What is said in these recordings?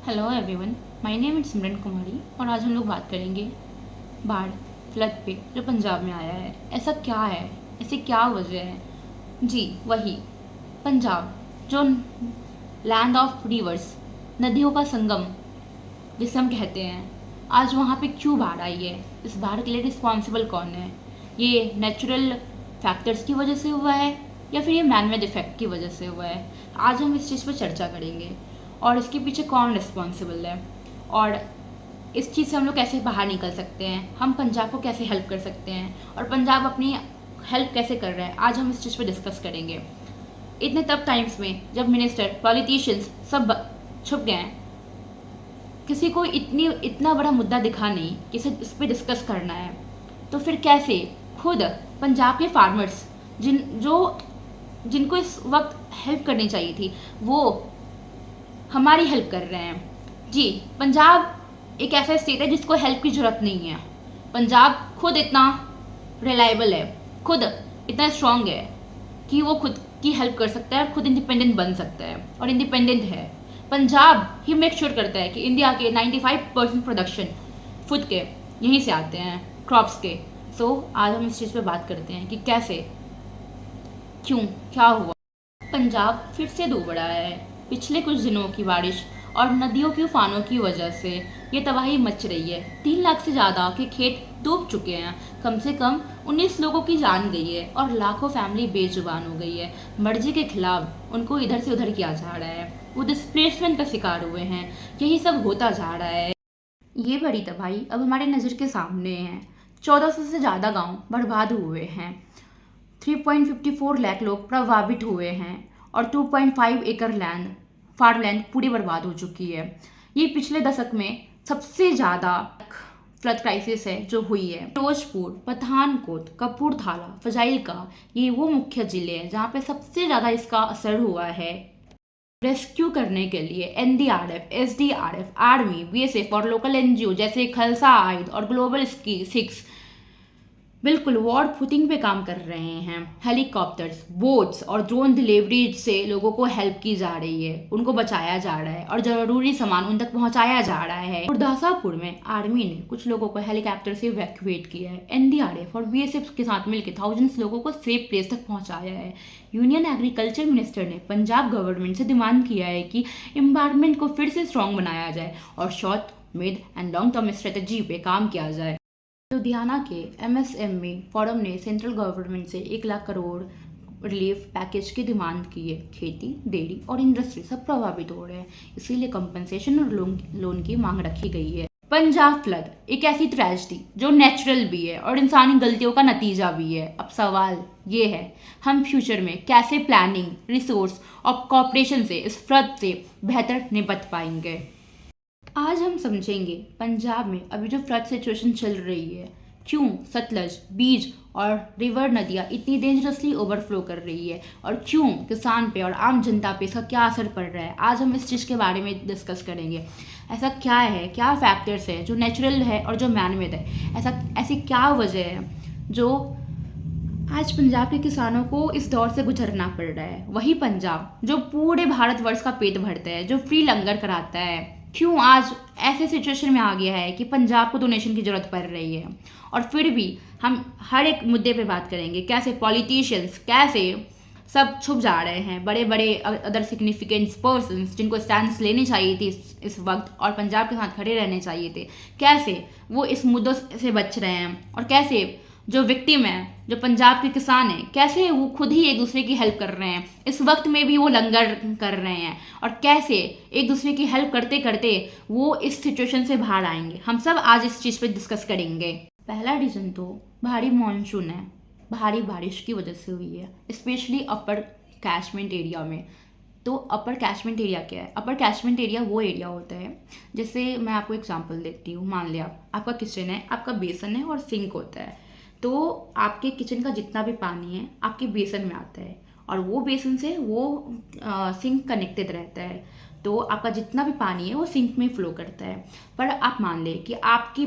Hello everyone, my name is Simran Kumari और आज हम लोग बात करेंगे बाढ़ फ्लड पे जो पंजाब में आया है। ऐसा क्या है, ऐसी क्या वजह है? जी वही पंजाब, जो लैंड ऑफ रिवर्स, नदियों का संगम जिसे हम कहते हैं, आज वहाँ पे क्यों बाढ़ आई है? इस बाढ़ के लिए रिस्पॉन्सिबल कौन है? ये नेचुरल फैक्टर्स की वजह से हुआ है या फिर ये मैनमेड इफेक्ट की वजह से हुआ है? आज हम इस चीज़ पर चर्चा करेंगे और इसके पीछे कौन रिस्पॉन्सिबल है और इस चीज़ से हम लोग कैसे बाहर निकल सकते हैं, हम पंजाब को कैसे हेल्प कर सकते हैं और पंजाब अपनी हेल्प कैसे कर रहा है। आज हम इस चीज़ पर डिस्कस करेंगे। इतने टफ टाइम्स में जब मिनिस्टर पॉलिटिशियंस सब छुप गए हैं, किसी को इतना बड़ा मुद्दा दिखा नहीं कि इस पर डिस्कस करना है, तो फिर कैसे खुद पंजाब के फार्मर्स जिनको इस वक्त हेल्प करनी चाहिए थी, वो हमारी हेल्प कर रहे हैं। जी, पंजाब एक ऐसा स्टेट है जिसको हेल्प की ज़रूरत नहीं है। पंजाब खुद इतना रिलायबल है, खुद इतना स्ट्रांग है कि वो खुद की हेल्प कर सकता है, खुद इंडिपेंडेंट बन सकता है और इंडिपेंडेंट है। पंजाब ही मेक श्योर करता है कि इंडिया के 95% प्रोडक्शन फूड के यहीं से आते हैं, क्रॉप्स के। सो आज हम इस चीज़ पे बात करते हैं कि कैसे, क्यों, क्या हुआ। पंजाब फिर से डूब रहा है। पिछले कुछ दिनों की बारिश और नदियों के उफानों की वजह से ये तबाही मच रही है। 3 लाख से ज़्यादा के खेत डूब चुके हैं। कम से कम 19 लोगों की जान गई है और लाखों फैमिली बेजुबान हो गई है। मर्जी के खिलाफ उनको इधर से उधर किया जा रहा है, वो डिस्प्लेसमेंट का शिकार हुए हैं। यही सब होता जा रहा है। ये बड़ी तबाही अब हमारे नज़र के सामने है। 1400 से ज़्यादा गांव बर्बाद हुए हैं, 3.54 लाख लोग प्रभावित हुए हैं और 2.5 एकड़ लैंड फार्मलैंड पूरी बर्बाद हो चुकी है। ये पिछले दशक में सबसे ज़्यादा फ्लड क्राइसिस है जो हुई है। फिरोजपुर, पठानकोट, कपूरथला, फजाइलका, ये वो मुख्य जिले हैं जहाँ पे सबसे ज़्यादा इसका असर हुआ है। रेस्क्यू करने के लिए एनडीआरएफ, एसडीआरएफ, आर्मी, बीएसएफ और लोकल एनजीओ जैसे खलसा आइड और ग्लोबल सिक्स बिल्कुल वॉर फुटिंग पे काम कर रहे हैं। हेलीकॉप्टर्स, बोट्स और ड्रोन डिलीवरी से लोगों को हेल्प की जा रही है, उनको बचाया जा रहा है और जरूरी सामान उन तक पहुंचाया जा रहा है। गुरदासपुर में आर्मी ने कुछ लोगों को हेलीकॉप्टर से इवैक्यूएट किया है। एनडीआरएफ और बीएसएफ के साथ मिलकर थाउजेंड्स लोगों को सेफ प्लेस तक पहुंचाया है। यूनियन एग्रीकल्चर मिनिस्टर ने पंजाब गवर्नमेंट से डिमांड किया है कि एनवायरनमेंट को फिर से स्ट्रॉन्ग बनाया जाए और short, mid and long term strategy पे काम किया जाए। लुधियाना के एमएसएमई फोरम ने सेंट्रल गवर्नमेंट से 1 लाख करोड़ रिलीफ पैकेज की डिमांड की है। खेती, डेयरी और इंडस्ट्री सब प्रभावित हो रहे हैं, इसीलिए कंपनसेशन और लोन की मांग रखी गई है। पंजाब फ्लड एक ऐसी ट्रेजेडी जो नेचुरल भी है और इंसानी गलतियों का नतीजा भी है। अब सवाल ये है, हम फ्यूचर में कैसे प्लानिंग, रिसोर्स और कॉपरेशन से इस फ्लड से बेहतर निपट पाएंगे। आज हम समझेंगे पंजाब में अभी जो फ्लड सिचुएशन चल रही है, क्यों सतलज, बीज और रिवर नदियाँ इतनी डेंजरसली ओवरफ्लो कर रही है और क्यों किसान पे और आम जनता पे इसका क्या असर पड़ रहा है। आज हम इस चीज़ के बारे में डिस्कस करेंगे। ऐसा क्या है, क्या फैक्टर्स है जो नेचुरल है और जो मैनमेड है, ऐसी क्या वजह है जो आज पंजाब के किसानों को इस दौर से गुजरना पड़ रहा है। वही पंजाब जो पूरे भारतवर्ष का पेट भरता है, जो फ्री लंगर कराता है, क्यों आज ऐसे सिचुएशन में आ गया है कि पंजाब को डोनेशन की ज़रूरत पड़ रही है। और फिर भी हम हर एक मुद्दे पे बात करेंगे, कैसे पॉलिटिशियंस, कैसे सब छुप जा रहे हैं, बड़े बड़े अदर सिग्निफिकेंट पर्सन्स जिनको स्टैंड्स लेनी चाहिए थी इस वक्त और पंजाब के साथ खड़े रहने चाहिए थे, कैसे वो इस मुद्दों से बच रहे हैं और कैसे जो विक्टिम है, जो पंजाब के किसान हैं, कैसे वो खुद ही एक दूसरे की हेल्प कर रहे हैं। इस वक्त में भी वो लंगर कर रहे हैं और कैसे एक दूसरे की हेल्प करते करते वो इस सिचुएशन से बाहर आएंगे। हम सब आज इस चीज़ पे डिस्कस करेंगे। पहला रीज़न तो भारी मानसून है, भारी बारिश की वजह से हुई है, स्पेशली अपर कैचमेंट एरिया में। तो अपर कैचमेंट एरिया क्या है? अपर कैचमेंट एरिया वो एरिया होता है, जैसे मैं आपको एग्जांपल देती हूँ। मान लिया आपका किचन है, आपका बेसन है और सिंक होता है। तो आपके किचन का जितना भी पानी है आपके बेसन में आता है और वो बेसन से वो सिंक कनेक्टेड रहता है। तो आपका जितना भी पानी है वो सिंक में फ्लो करता है। पर आप मान लें कि आपकी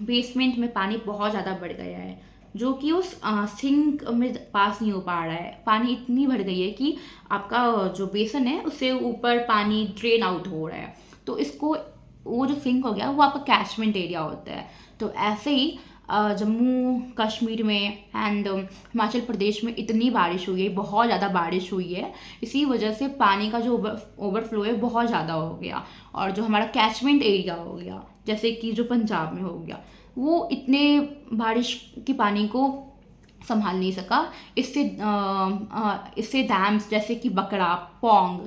बेसमेंट में पानी बहुत ज़्यादा बढ़ गया है, जो कि उस सिंक में पास नहीं हो पा रहा है। पानी इतनी बढ़ गई है कि आपका जो बेसन है उससे ऊपर पानी ड्रेन आउट हो रहा है। तो इसको वो जो सिंक हो गया वो आपका कैचमेंट एरिया होता है। तो ऐसे ही जम्मू कश्मीर में एंड हिमाचल प्रदेश में इतनी बारिश हुई है, बहुत ज़्यादा बारिश हुई है, इसी वजह से पानी का जो ओवरफ्लो है बहुत ज़्यादा हो गया। और जो हमारा कैचमेंट एरिया हो गया, जैसे कि जो पंजाब में हो गया, वो इतने बारिश के पानी को संभाल नहीं सका। इससे डैम्स जैसे कि बकरा, पौंग,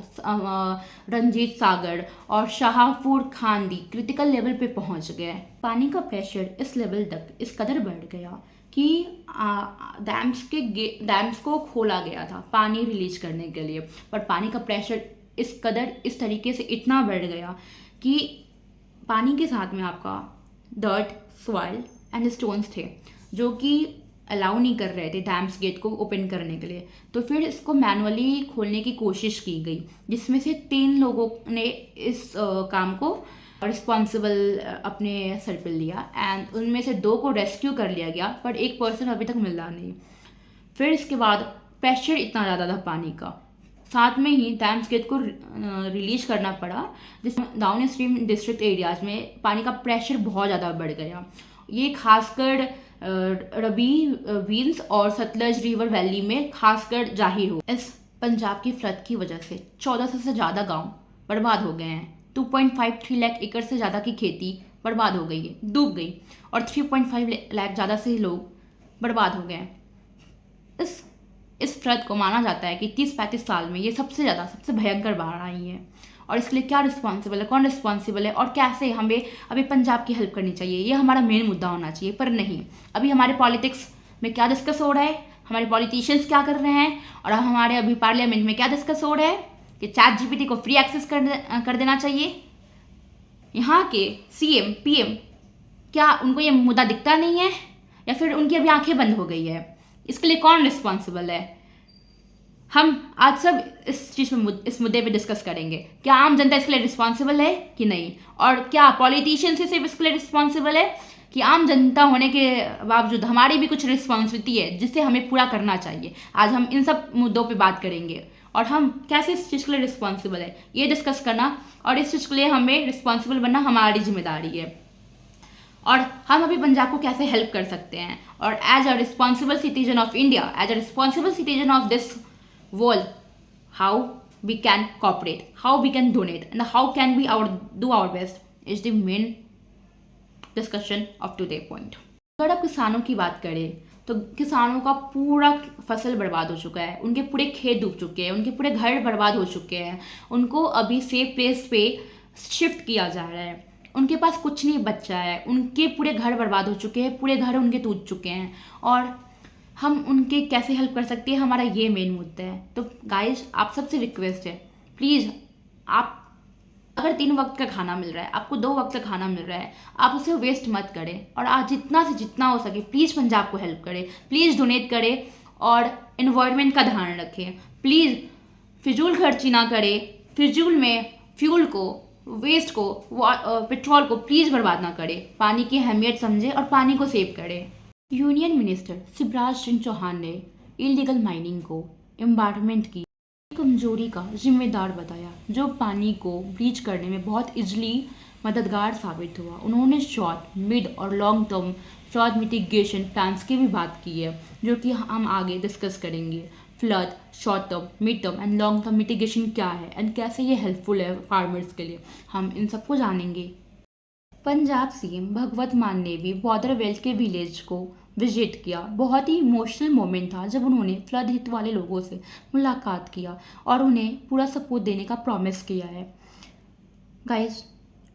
रंजीत सागर और शाहपुर खांडी क्रिटिकल लेवल पे पहुंच गए। पानी का प्रेशर इस लेवल तक इस कदर बढ़ गया कि डैम्स को खोला गया था पानी रिलीज करने के लिए, पर पानी का प्रेशर इस तरीके से इतना बढ़ गया कि पानी के साथ में आपका डर्ट, सॉइल एंड स्टोन्स थे, जो कि अलाउ नहीं कर रहे थे डैम्स गेट को ओपन करने के लिए। तो फिर इसको मैनुअली खोलने की कोशिश की गई, जिसमें से 3 लोगों ने इस काम को रिस्पॉन्सिबल अपने सर पर लिया एंड उनमें से 2 को रेस्क्यू कर लिया गया, पर एक पर्सन अभी तक मिला नहीं। फिर इसके बाद प्रेशर इतना ज़्यादा था पानी का, साथ में ही डैम्स गेट को रिलीज करना पड़ा, जिसमें डाउन स्ट्रीम डिस्ट्रिक्ट एरियाज में पानी का प्रेशर बहुत ज़्यादा बढ़ गया। ये खासकर रबी, वील्स और सतलज रिवर वैली में खासकर जाहिर हो। इस पंजाब की फ्लड की वजह से 1400 से ज़्यादा गांव बर्बाद हो गए हैं। 2.53 लाख एकड़ से ज़्यादा की खेती बर्बाद हो गई है, डूब गई, और 3.5 लाख ज़्यादा से लोग बर्बाद हो गए हैं। इस फ्लड को माना जाता है कि 30-35 साल में ये सबसे भयंकर बाढ़ आई है। और इसके लिए क्या रिस्पॉन्सिबल है, कौन रिस्पॉन्सिबल है और कैसे हमें अभी पंजाब की हेल्प करनी चाहिए, ये हमारा मेन मुद्दा होना चाहिए। पर नहीं, अभी हमारे पॉलिटिक्स में क्या डिस्कस हो रहा है, हमारे पॉलिटिशियंस क्या कर रहे हैं, और हमारे अभी पार्लियामेंट में क्या डिस्कस हो रहा है कि ChatGPT को फ्री एक्सेस कर देना चाहिए। यहाँ के CM PM क्या उनको ये मुद्दा दिखता नहीं है, या फिर उनकी अभी आंखें बंद हो गई है? इसके लिए कौन रिस्पॉन्सिबल है? हम आज सब इस मुद्दे पे डिस्कस करेंगे। क्या आम जनता इसके लिए रिस्पॉन्सिबल है कि नहीं, और क्या पॉलिटिशियंस ही सिर्फ इसके लिए रिस्पॉन्सिबल है कि आम जनता होने के बावजूद हमारी भी कुछ रिस्पॉन्सिबिलिटी है जिससे हमें पूरा करना चाहिए। आज हम इन सब मुद्दों पे बात करेंगे और हम कैसे इस चीज़ के लिए रिस्पॉन्सिबल है ये डिस्कस करना, और इस चीज़ के लिए हमें रिस्पॉन्सिबल बनना हमारी जिम्मेदारी है। और हम अभी पंजाब को कैसे हेल्प कर सकते हैं, और as a responsible citizen of India, as a responsible citizen of this world, how we can cooperate, how we can donate, and how can we do our best is the main discussion of today point. अगर आप किसानों की बात करें तो किसानों का पूरा फसल बर्बाद हो चुका है, उनके पूरे खेत डूब चुके हैं, उनके पूरे घर बर्बाद हो चुके हैं। उनको अभी सेफ प्लेस पे शिफ्ट किया जा रहा है, उनके पास कुछ नहीं बचा है, उनके पूरे घर बर्बाद हो चुके हैं, पूरे घर उनके टूट चुके हैं, और हम उनके कैसे हेल्प कर सकते हैं, हमारा ये मेन मुद्दा है। तो गाइस, आप सबसे रिक्वेस्ट है, प्लीज़, आप अगर 3 वक्त का खाना मिल रहा है, आपको 2 वक्त का खाना मिल रहा है, आप उसे वेस्ट मत करें, और आज जितना से जितना हो सके प्लीज़ पंजाब को हेल्प करें, प्लीज़ डोनेट करें, और इन्वायरमेंट का ध्यान रखें। प्लीज़ फिजूल खर्ची ना करें, फिजूल में फ्यूल को, वेस्ट को, पेट्रोल को प्लीज़ बर्बाद ना करें। पानी की अहमियत समझें और पानी को सेव करें। यूनियन मिनिस्टर शिवराज सिंह चौहान ने इलीगल माइनिंग को एनवायरनमेंट की कमजोरी का जिम्मेदार बताया, जो पानी को ब्लीच करने में बहुत इजीली मददगार साबित हुआ। उन्होंने शॉर्ट, मिड और long term flood mitigation plans की भी बात की है, जो कि हम आगे डिस्कस करेंगे। Flood, short term, mid term and long term mitigation क्या है एंड कैसे ये हेल्पफुल है फार्मर्स के लिए, हम इन सबको जानेंगे। पंजाब CM भगवत मान ने भी बॉर्डर बेल्ट के विलेज को विजिट किया। बहुत ही इमोशनल मोमेंट था जब उन्होंने फ्लड हिट वाले लोगों से मुलाकात किया और उन्हें पूरा सपोर्ट देने का प्रॉमिस किया है। गाइस,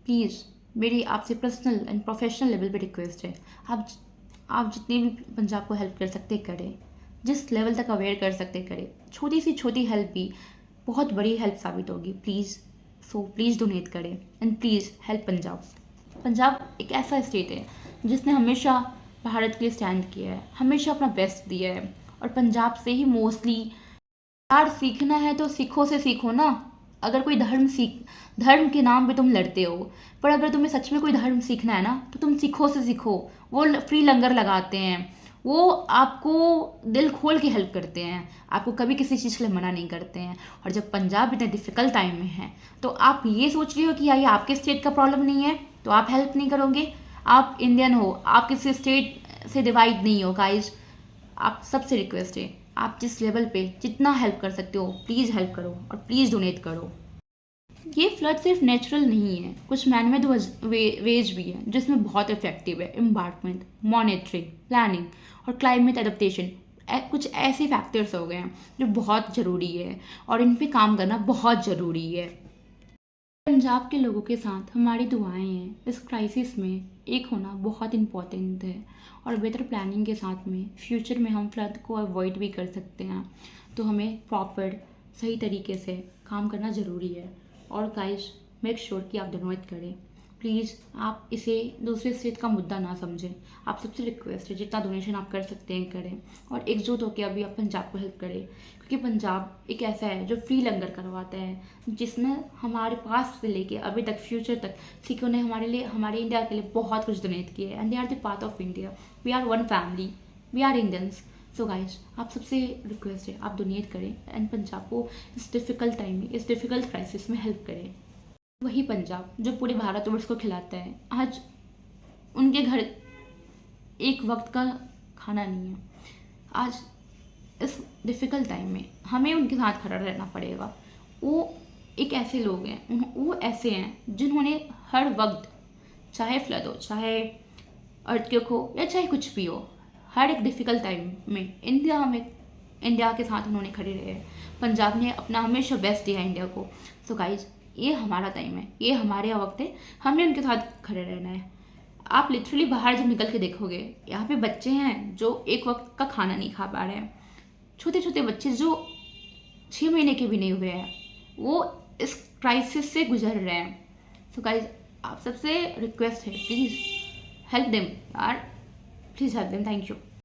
प्लीज़, मेरी आपसे पर्सनल एंड प्रोफेशनल लेवल पे रिक्वेस्ट है, आप जितने भी पंजाब को हेल्प कर सकते करें, जिस लेवल तक अवेयर कर सकते करें। छोटी सी छोटी हेल्प भी बहुत बड़ी हेल्प साबित होगी। प्लीज़ डोनेट करें and please help Punjab. Punjab एक ऐसा स्टेट है जिसने हमेशा भारत के लिए स्टैंड किया है, हमेशा अपना बेस्ट दिया है, और पंजाब से ही मोस्टली यार सीखना है तो सिखों से सीखो ना। अगर कोई धर्म के नाम पे तुम लड़ते हो, पर अगर तुम्हें सच में कोई धर्म सीखना है ना तो तुम सिखों से सीखो। वो फ्री लंगर लगाते हैं, वो आपको दिल खोल के हेल्प करते हैं, आपको कभी किसी चीज़ के लिए मना नहीं करते हैं। और जब पंजाब इतने डिफ़िकल्ट टाइम में है तो आप ये सोच रही हो कि यार ये आपके स्टेट का प्रॉब्लम नहीं है तो आप हेल्प नहीं करोगे। आप इंडियन हो, आप किसी स्टेट से डिवाइड नहीं हो गाइज। आप सबसे रिक्वेस्ट है, आप जिस लेवल पे जितना हेल्प कर सकते हो प्लीज़ हेल्प करो और प्लीज़ डोनेट करो। ये फ्लड सिर्फ नेचुरल नहीं है, कुछ मैनमेड वेज भी है जिसमें बहुत इफेक्टिव है एम्बार्कमेंट, मॉनिटरिंग, प्लानिंग और क्लाइमेट एडेप्टेशन। कुछ ऐसे फैक्टर्स हो गए हैं जो बहुत ज़रूरी है और इन पे काम करना बहुत ज़रूरी है। पंजाब के लोगों के साथ हमारी दुआएं हैं। इस क्राइसिस में एक होना बहुत इम्पोर्टेंट है और बेटर प्लानिंग के साथ में फ्यूचर में हम फ्लड को अवॉइड भी कर सकते हैं। तो हमें प्रॉपर सही तरीके से काम करना ज़रूरी है। और गाइस, मेक श्योर कि आप डोनेट करें प्लीज़। आप इसे दूसरे स्टेट का मुद्दा ना समझें। आप सबसे रिक्वेस्ट है जितना डोनेशन आप कर सकते हैं करें और एकजुट होकर अभी आप पंजाब को हेल्प करें, क्योंकि पंजाब एक ऐसा है जो फ्री लंगर करवाता है, जिसने हमारे पास से लेके अभी तक फ्यूचर तक सिखों ने हमारे लिए, हमारे इंडिया के लिए बहुत कुछ डोनेट किया है। And they are the part of India. We are one family, we are Indians. So guys, आप सबसे रिक्वेस्ट है आप डोनेट करें एंड पंजाब को इस डिफ़िकल्ट टाइम में, इस डिफ़िकल्ट क्राइसिस में हेल्प करें। वही पंजाब जो पूरे भारतवर्ष को खिलाता है, आज उनके घर एक वक्त का खाना नहीं है। आज इस डिफ़िकल्ट टाइम में हमें उनके साथ खड़ा रहना पड़ेगा। वो एक ऐसे लोग हैं, वो ऐसे हैं जिन्होंने हर वक्त, चाहे फ्लड हो, चाहे अर्थक्वेक हो या चाहे कुछ भी हो, हर एक डिफ़िकल्ट टाइम में इंडिया के साथ उन्होंने खड़े रहे हैं। पंजाब ने अपना हमेशा बेस्ट दिया इंडिया को। सो गाइज, ये हमारा टाइम है, ये हमारे वक्त है, हमने उनके साथ खड़े रहना है। आप लिटरली बाहर जब निकल के देखोगे, यहाँ पे बच्चे हैं जो एक वक्त का खाना नहीं खा पा रहे हैं। छोटे छोटे बच्चे जो 6 महीने के भी नहीं हुए हैं, वो इस क्राइसिस से गुजर रहे हैं। सो गाइज, आप सबसे रिक्वेस्ट है प्लीज़ हेल्प देम यार, please help them. Thank you.